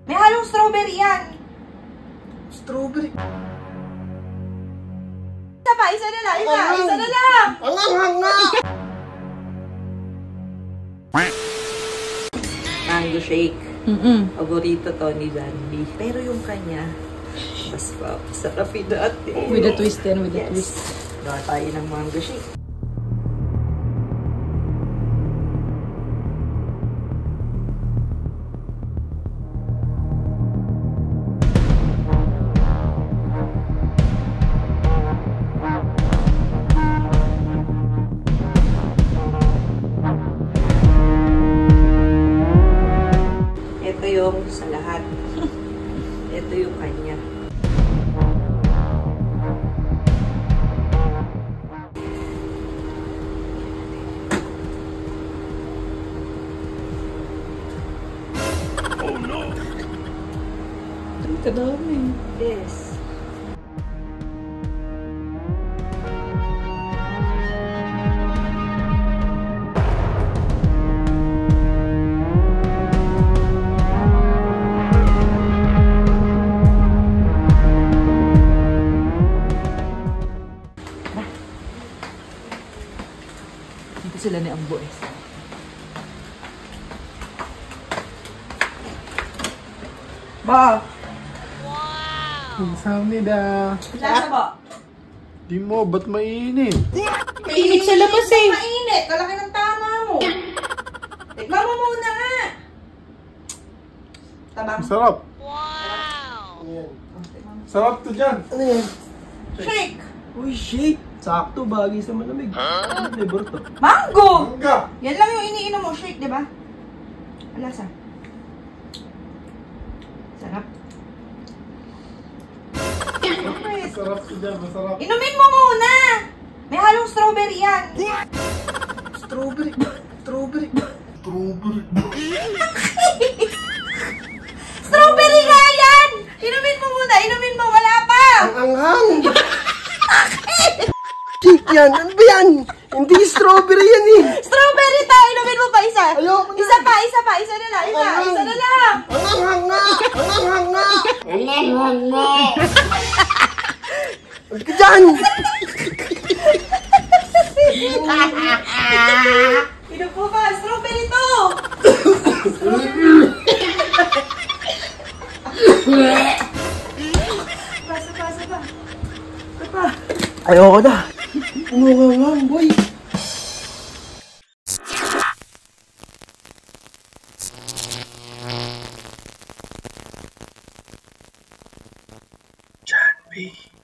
May halong strawberry yan. Strawberry. Isa pa, isa na lang, isa na lang. Ang anghang nga! Mango shake. Paborito to ni Janby. Pero yung kanya, mas sarapin natin. With a twist yan, with a twist. Gawa tayo ng mango shake. Ito yung sa lahat. Ito yung kanya. Oh no! Ang kadami. Yes. Dito sila ni Ambo eh. Ba? Ang samnida. Lasa ba? Di mo, ba't mainit? Mainit sa labas eh. Mainit. Kalaki ng tama mo. Tikman mo muna nga. Tabang. Sarap. Wow! Sarap to dyan. Ano yan? Shake. Uy, shake! Sakto, bagay sa malamig. Ano flavor to? Mango! Mangga! Yan lang yung iniinom mo. Shake, di ba? Alasa. Sarap. Sarap to dyan, masarap. Inumin mo muna! May halong strawberry yan. Strawberry. Strawberry. Strawberry. Strawberry nga yan! Inumin mo muna. Inumin mo. Wala pa! Ang anghang! Shake yan! Ano ba yan? Hindi strawberry yan eh! Strawberry ta! Inumin mo pa isa. Ayoko na. Isa pa. Isa pa. Isa na lang. Isa na lang. Ang anghang nga! Ang anghang nga! Ang anghang nga! Huwag ka dyan! Inom po ba? Strawberry to! Basa pa. Ayoko na! Ang anghang boy! Janby.